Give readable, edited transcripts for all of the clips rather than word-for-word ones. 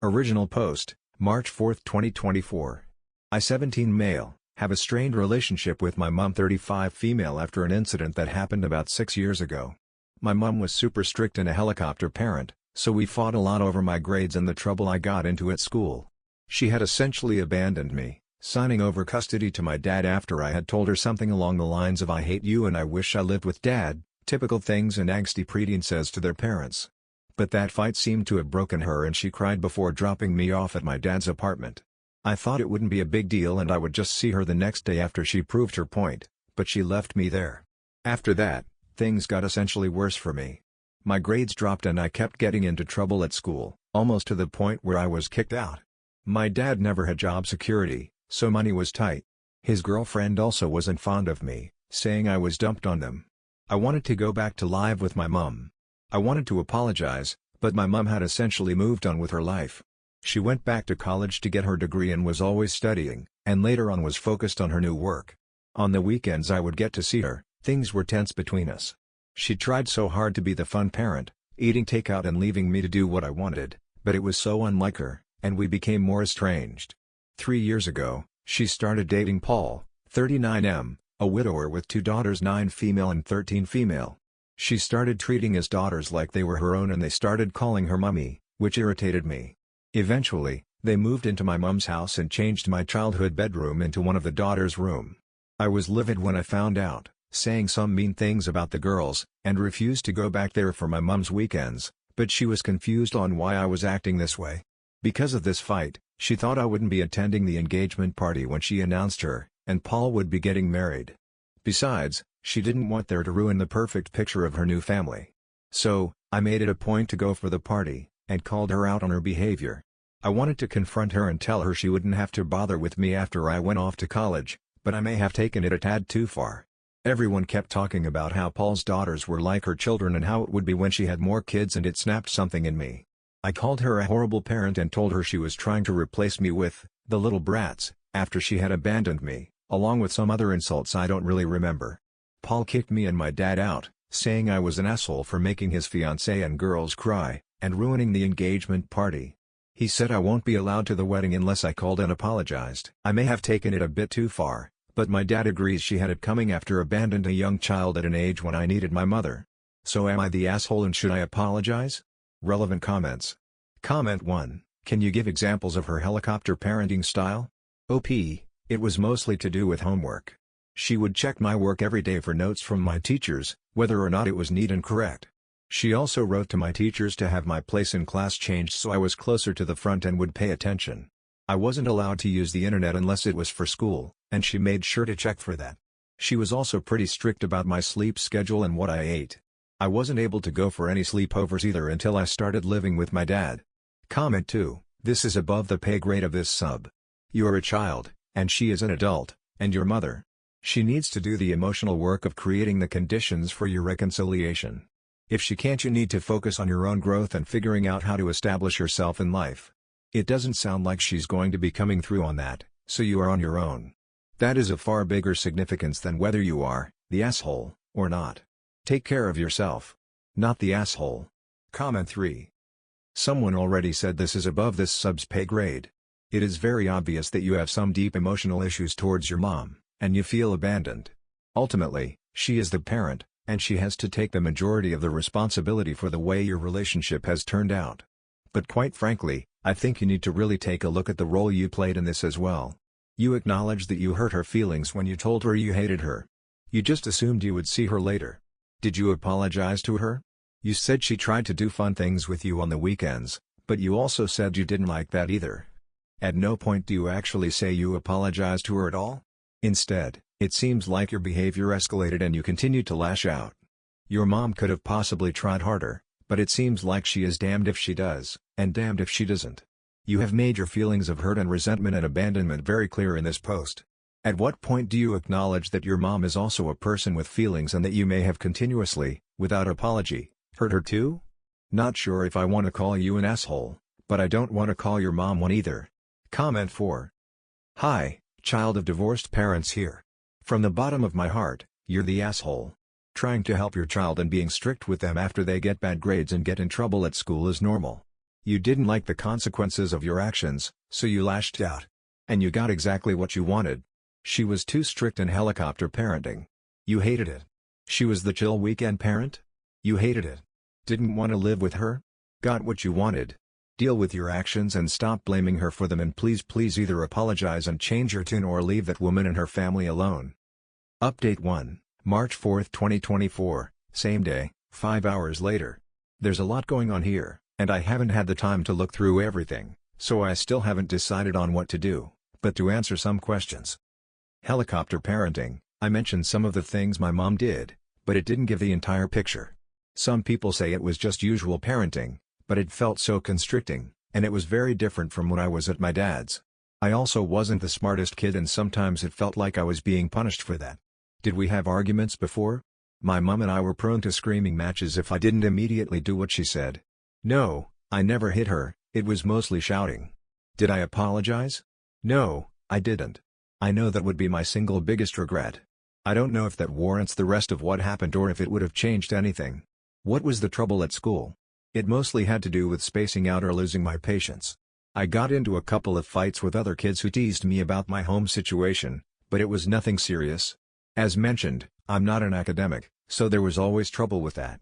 Original post, March 4, 2024. I 17 male, have a strained relationship with my mom 35 female after an incident that happened about 6 years ago. My mom was super strict and a helicopter parent, so we fought a lot over my grades and the trouble I got into at school. She had essentially abandoned me, signing over custody to my dad after I had told her something along the lines of "I hate you and I wish I lived with dad," typical things an angsty preteen says to their parents. But that fight seemed to have broken her and she cried before dropping me off at my dad's apartment. I thought it wouldn't be a big deal and I would just see her the next day after she proved her point, but she left me there. After that, things got essentially worse for me. My grades dropped and I kept getting into trouble at school, almost to the point where I was kicked out. My dad never had job security, so money was tight. His girlfriend also wasn't fond of me, saying I was dumped on them. I wanted to go back to live with my mom. I wanted to apologize, but my mom had essentially moved on with her life. She went back to college to get her degree and was always studying, and later on was focused on her new work. On the weekends I would get to see her. Things were tense between us. She tried so hard to be the fun parent, eating takeout and leaving me to do what I wanted, but it was so unlike her, and we became more estranged. 3 years ago, she started dating Paul, 39M, a widower with 2 daughters, 9 female and 13 female. She started treating his daughters like they were her own and they started calling her mommy, which irritated me. Eventually, they moved into my mom's house and changed my childhood bedroom into one of the daughters' room. I was livid when I found out, saying some mean things about the girls, and refused to go back there for my mom's weekends, but she was confused on why I was acting this way. Because of this fight, she thought I wouldn't be attending the engagement party when she announced her, and Paul would be getting married. Besides, she didn't want there to ruin the perfect picture of her new family. So, I made it a point to go for the party, and called her out on her behavior. I wanted to confront her and tell her she wouldn't have to bother with me after I went off to college, but I may have taken it a tad too far. Everyone kept talking about how Paul's daughters were like her children and how it would be when she had more kids, and it snapped something in me. I called her a horrible parent and told her she was trying to replace me with the little brats, after she had abandoned me, along with some other insults I don't really remember. Paul kicked me and my dad out, saying I was an asshole for making his fiancée and girls cry, and ruining the engagement party. He said I won't be allowed to the wedding unless I called and apologized. I may have taken it a bit too far, but my dad agrees she had it coming after abandoned a young child at an age when I needed my mother. So am I the asshole and should I apologize? Relevant comments. Comment 1. Can you give examples of her helicopter parenting style? OP, it was mostly to do with homework. She would check my work every day for notes from my teachers, whether or not it was neat and correct. She also wrote to my teachers to have my place in class changed so I was closer to the front and would pay attention. I wasn't allowed to use the internet unless it was for school, and she made sure to check for that. She was also pretty strict about my sleep schedule and what I ate. I wasn't able to go for any sleepovers either until I started living with my dad. Comment 2, this is above the pay grade of this sub. You are a child, and she is an adult, and your mother. She needs to do the emotional work of creating the conditions for your reconciliation. If she can't, you need to focus on your own growth and figuring out how to establish yourself in life. It doesn't sound like she's going to be coming through on that, so you are on your own. That is of far bigger significance than whether you are the asshole or not. Take care of yourself. Not the asshole. Comment 3. Someone already said this is above this sub's pay grade. It is very obvious that you have some deep emotional issues towards your mom, and you feel abandoned. Ultimately, she is the parent, and she has to take the majority of the responsibility for the way your relationship has turned out. But quite frankly, I think you need to really take a look at the role you played in this as well. You acknowledged that you hurt her feelings when you told her you hated her. You just assumed you would see her later. Did you apologize to her? You said she tried to do fun things with you on the weekends, but you also said you didn't like that either. At no point do you actually say you apologized to her at all. Instead, it seems like your behavior escalated and you continued to lash out. Your mom could have possibly tried harder, but it seems like she is damned if she does, and damned if she doesn't. You have made your feelings of hurt and resentment and abandonment very clear in this post. At what point do you acknowledge that your mom is also a person with feelings and that you may have continuously, without apology, hurt her too? Not sure if I want to call you an asshole, but I don't want to call your mom one either. Comment 4. Hi, child of divorced parents here. From the bottom of my heart, you're the asshole. Trying to help your child and being strict with them after they get bad grades and get in trouble at school is normal. You didn't like the consequences of your actions, so you lashed out. And you got exactly what you wanted. She was too strict in helicopter parenting. You hated it. She was the chill weekend parent? You hated it. Didn't want to live with her? Got what you wanted. Deal with your actions and stop blaming her for them, and please either apologize and change your tune or leave that woman and her family alone. Update 1, March 4, 2024, same day, 5 hours later. There's a lot going on here, and I haven't had the time to look through everything, so I still haven't decided on what to do, but to answer some questions. Helicopter parenting, I mentioned some of the things my mom did, but it didn't give the entire picture. Some people say it was just usual parenting, but it felt so constricting, and it was very different from when I was at my dad's. I also wasn't the smartest kid, and sometimes it felt like I was being punished for that. Did we have arguments before? My mom and I were prone to screaming matches if I didn't immediately do what she said. No, I never hit her, it was mostly shouting. Did I apologize? No, I didn't. I know that would be my single biggest regret. I don't know if that warrants the rest of what happened or if it would have changed anything. What was the trouble at school? It mostly had to do with spacing out or losing my patience. I got into a couple of fights with other kids who teased me about my home situation, but it was nothing serious. As mentioned, I'm not an academic, so there was always trouble with that.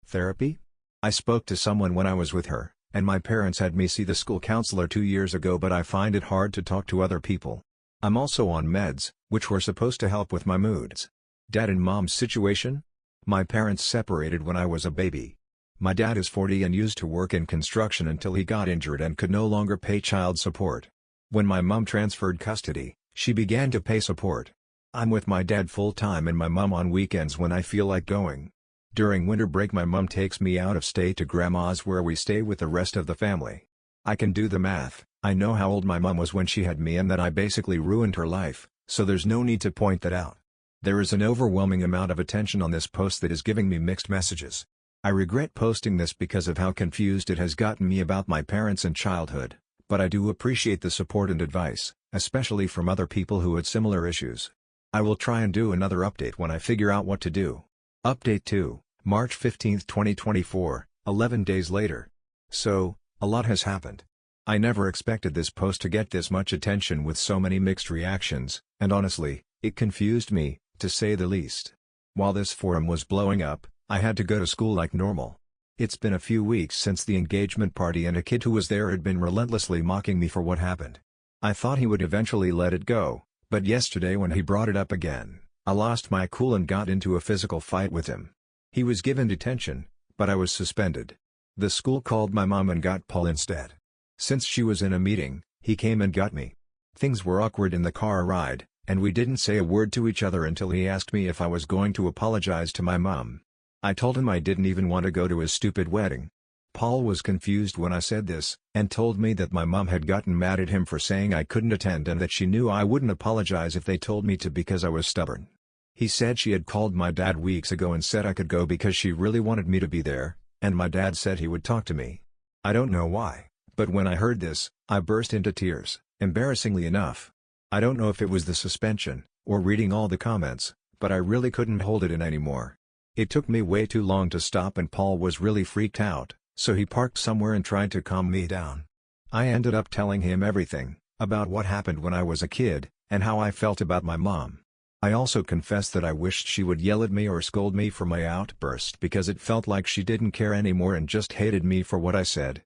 Therapy? I spoke to someone when I was with her, and my parents had me see the school counselor 2 years ago, but I find it hard to talk to other people. I'm also on meds, which were supposed to help with my moods. Dad and mom's situation? My parents separated when I was a baby. My dad is 40 and used to work in construction until he got injured and could no longer pay child support. When my mom transferred custody, she began to pay support. I'm with my dad full-time and my mom on weekends when I feel like going. During winter break my mom takes me out of state to grandma's where we stay with the rest of the family. I can do the math, I know how old my mom was when she had me and that I basically ruined her life, so there's no need to point that out. There is an overwhelming amount of attention on this post that is giving me mixed messages. I regret posting this because of how confused it has gotten me about my parents and childhood, but I do appreciate the support and advice, especially from other people who had similar issues. I will try and do another update when I figure out what to do. Update 2, March 15, 2024, 11 days later. So, a lot has happened. I never expected this post to get this much attention with so many mixed reactions, and honestly, it confused me, to say the least. While this forum was blowing up, I had to go to school like normal. It's been a few weeks since the engagement party and a kid who was there had been relentlessly mocking me for what happened. I thought he would eventually let it go, but yesterday when he brought it up again, I lost my cool and got into a physical fight with him. He was given detention, but I was suspended. The school called my mom and got Paul instead. Since she was in a meeting, he came and got me. Things were awkward in the car ride, and we didn't say a word to each other until he asked me if I was going to apologize to my mom. I told him I didn't even want to go to his stupid wedding. Paul was confused when I said this, and told me that my mom had gotten mad at him for saying I couldn't attend and that she knew I wouldn't apologize if they told me to because I was stubborn. He said she had called my dad weeks ago and said I could go because she really wanted me to be there, and my dad said he would talk to me. I don't know why, but when I heard this, I burst into tears, embarrassingly enough. I don't know if it was the suspension, or reading all the comments, but I really couldn't hold it in anymore. It took me way too long to stop and Paul was really freaked out, so he parked somewhere and tried to calm me down. I ended up telling him everything, about what happened when I was a kid, and how I felt about my mom. I also confessed that I wished she would yell at me or scold me for my outburst because it felt like she didn't care anymore and just hated me for what I said.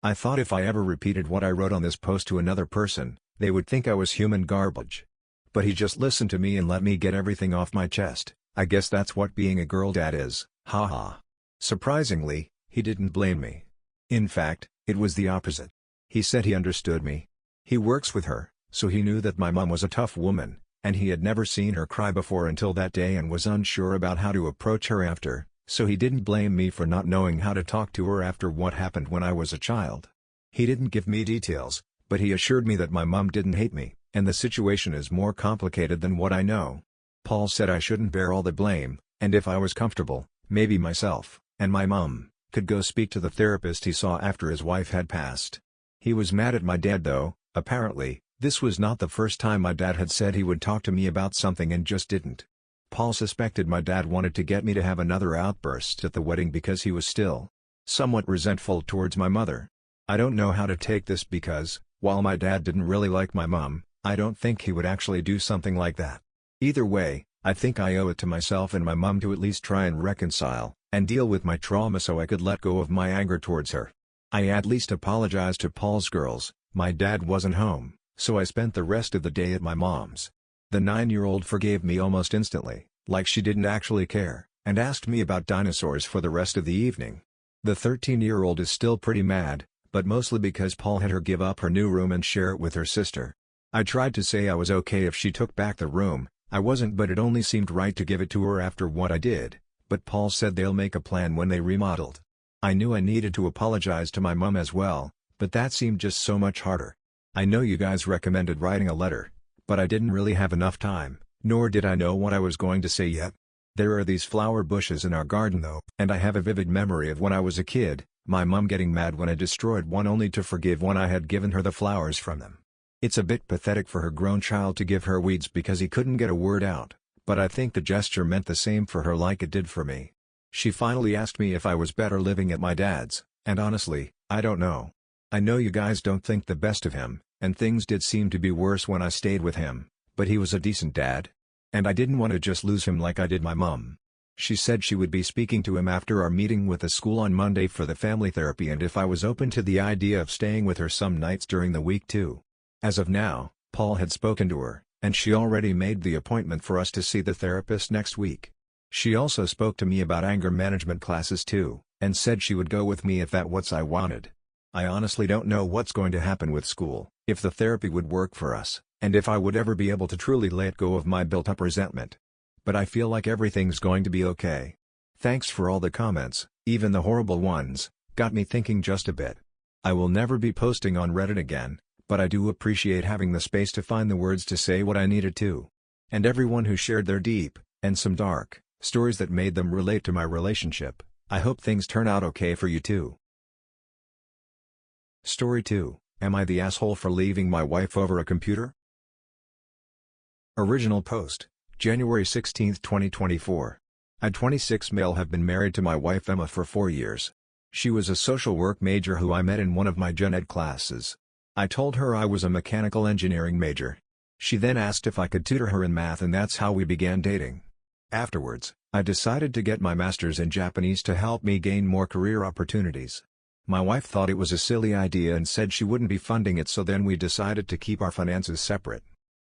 I thought if I ever repeated what I wrote on this post to another person, they would think I was human garbage. But he just listened to me and let me get everything off my chest. I guess that's what being a girl dad is, haha. Surprisingly, he didn't blame me. In fact, it was the opposite. He said he understood me. He works with her, so he knew that my mom was a tough woman, and he had never seen her cry before until that day and was unsure about how to approach her after, so he didn't blame me for not knowing how to talk to her after what happened when I was a child. He didn't give me details, but he assured me that my mom didn't hate me, and the situation is more complicated than what I know. Paul said I shouldn't bear all the blame, and if I was comfortable, maybe myself, and my mom, could go speak to the therapist he saw after his wife had passed. He was mad at my dad though. Apparently, this was not the first time my dad had said he would talk to me about something and just didn't. Paul suspected my dad wanted to get me to have another outburst at the wedding because he was still somewhat resentful towards my mother. I don't know how to take this because, while my dad didn't really like my mom, I don't think he would actually do something like that. Either way, I think I owe it to myself and my mom to at least try and reconcile, and deal with my trauma so I could let go of my anger towards her. I at least apologized to Paul's girls. My dad wasn't home, so I spent the rest of the day at my mom's. The 9-year-old forgave me almost instantly, like she didn't actually care, and asked me about dinosaurs for the rest of the evening. The 13-year-old is still pretty mad, but mostly because Paul had her give up her new room and share it with her sister. I tried to say I was okay if she took back the room. I wasn't, but it only seemed right to give it to her after what I did, but Paul said they'll make a plan when they remodeled. I knew I needed to apologize to my mom as well, but that seemed just so much harder. I know you guys recommended writing a letter, but I didn't really have enough time, nor did I know what I was going to say yet. There are these flower bushes in our garden though, and I have a vivid memory of when I was a kid, my mom getting mad when I destroyed one only to forgive when I had given her the flowers from them. It's a bit pathetic for her grown child to give her weeds because he couldn't get a word out, but I think the gesture meant the same for her like it did for me. She finally asked me if I was better living at my dad's, and honestly, I don't know. I know you guys don't think the best of him, and things did seem to be worse when I stayed with him, but he was a decent dad. And I didn't want to just lose him like I did my mom. She said she would be speaking to him after our meeting with the school on Monday for the family therapy and if I was open to the idea of staying with her some nights during the week too. As of now, Paul had spoken to her, and she already made the appointment for us to see the therapist next week. She also spoke to me about anger management classes too, and said she would go with me if that's what I wanted. I honestly don't know what's going to happen with school, if the therapy would work for us, and if I would ever be able to truly let go of my built-up resentment. But I feel like everything's going to be okay. Thanks for all the comments, even the horrible ones, got me thinking just a bit. I will never be posting on Reddit again, but I do appreciate having the space to find the words to say what I needed to. And everyone who shared their deep, and some dark, stories that made them relate to my relationship, I hope things turn out okay for you too. Story 2, Am I the asshole for leaving my wife over a computer? Original post, January 16, 2024. I, 26 male, have been married to my wife Emma for 4 years. She was a social work major who I met in one of my gen ed classes. I told her I was a mechanical engineering major. She then asked if I could tutor her in math, and that's how we began dating. Afterwards, I decided to get my master's in Japanese to help me gain more career opportunities. My wife thought it was a silly idea and said she wouldn't be funding it, so then we decided to keep our finances separate.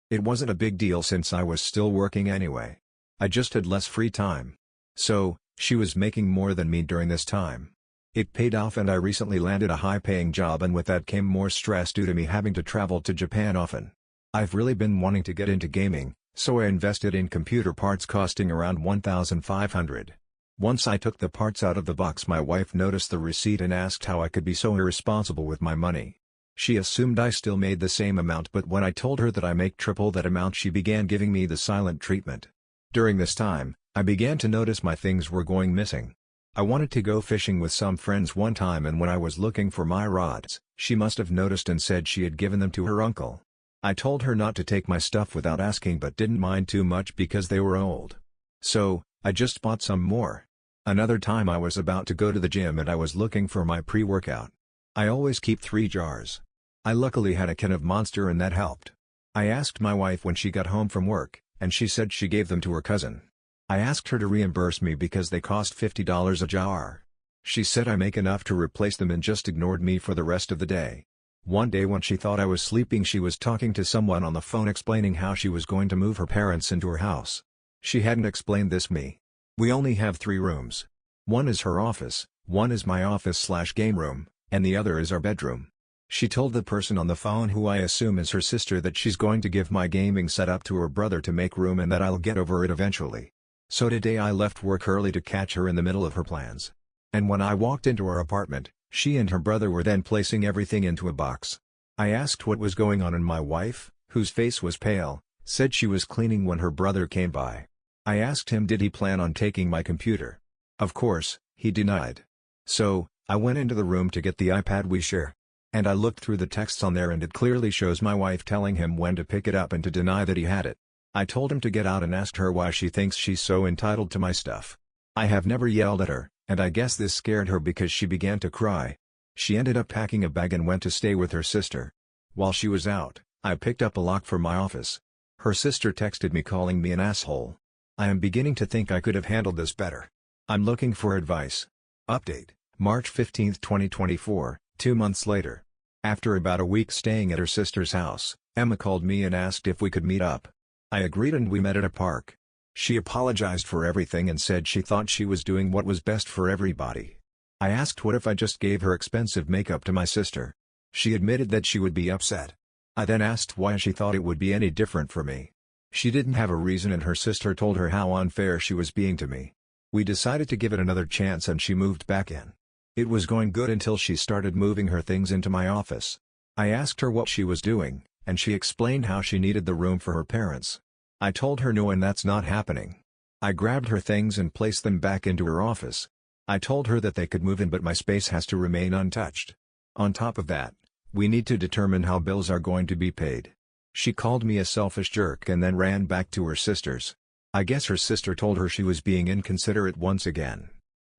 It wasn't a big deal since I was still working anyway. I just had less free time. So, she was making more than me during this time. It paid off and I recently landed a high-paying job, and with that came more stress due to me having to travel to Japan often. I've really been wanting to get into gaming, so I invested in computer parts costing around $1,500. Once I took the parts out of the box, my wife noticed the receipt and asked how I could be so irresponsible with my money. She assumed I still made the same amount, but when I told her that I make triple that amount, she began giving me the silent treatment. During this time, I began to notice my things were going missing. I wanted to go fishing with some friends one time, and when I was looking for my rods, she must have noticed and said she had given them to her uncle. I told her not to take my stuff without asking, but didn't mind too much because they were old. So, I just bought some more. Another time I was about to go to the gym and I was looking for my pre-workout. I always keep 3 jars. I luckily had a can of Monster and that helped. I asked my wife when she got home from work, and she said she gave them to her cousin. I asked her to reimburse me because they cost $50 a jar. She said I make enough to replace them and just ignored me for the rest of the day. One day when she thought I was sleeping, she was talking to someone on the phone explaining how she was going to move her parents into her house. She hadn't explained this me. We only have 3 rooms. One is her office, one is my office/game room, and the other is our bedroom. She told the person on the phone, who I assume is her sister, that she's going to give my gaming setup to her brother to make room and that I'll get over it eventually. So today I left work early to catch her in the middle of her plans. And when I walked into her apartment, she and her brother were then placing everything into a box. I asked what was going on, and my wife, whose face was pale, said she was cleaning when her brother came by. I asked him did he plan on taking my computer. Of course, he denied. So, I went into the room to get the iPad we share. And I looked through the texts on there, and it clearly shows my wife telling him when to pick it up and to deny that he had it. I told him to get out and asked her why she thinks she's so entitled to my stuff. I have never yelled at her, and I guess this scared her because she began to cry. She ended up packing a bag and went to stay with her sister. While she was out, I picked up a lock from my office. Her sister texted me calling me an asshole. I am beginning to think I could have handled this better. I'm looking for advice. Update, March 15, 2024, 2 months later. After about a week staying at her sister's house, Emma called me and asked if we could meet up. I agreed and we met at a park. She apologized for everything and said she thought she was doing what was best for everybody. I asked what if I just gave her expensive makeup to my sister. She admitted that she would be upset. I then asked why she thought it would be any different for me. She didn't have a reason and her sister told her how unfair she was being to me. We decided to give it another chance and she moved back in. It was going good until she started moving her things into my office. I asked her what she was doing, and she explained how she needed the room for her parents. I told her no and that's not happening. I grabbed her things and placed them back into her office. I told her that they could move in but my space has to remain untouched. On top of that, we need to determine how bills are going to be paid. She called me a selfish jerk and then ran back to her sister's. I guess her sister told her she was being inconsiderate once again.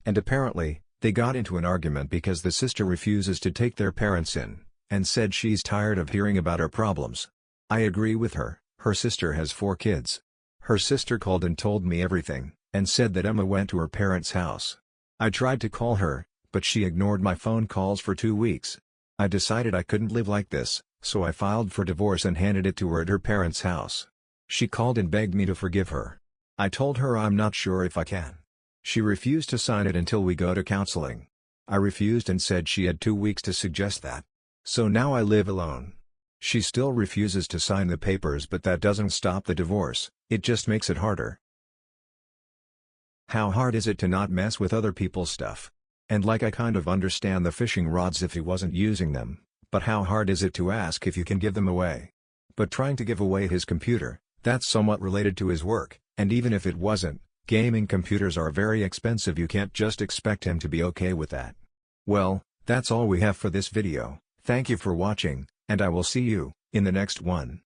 And apparently, they got into an argument because the sister refuses to take their parents in, and said she's tired of hearing about her problems. I agree with her. Her sister has 4 kids. Her sister called and told me everything, and said that Emma went to her parents' house. I tried to call her, but she ignored my phone calls for 2 weeks. I decided I couldn't live like this, so I filed for divorce and handed it to her at her parents' house. She called and begged me to forgive her. I told her I'm not sure if I can. She refused to sign it until we go to counseling. I refused and said she had 2 weeks to suggest that. So now I live alone. She still refuses to sign the papers but that doesn't stop the divorce, it just makes it harder. How hard is it to not mess with other people's stuff? And like I kind of understand the fishing rods if he wasn't using them, but how hard is it to ask if you can give them away? But trying to give away his computer, that's somewhat related to his work, and even if it wasn't, gaming computers are very expensive, you can't just expect him to be okay with that. Well, that's all we have for this video. Thank you for watching, and I will see you in the next one.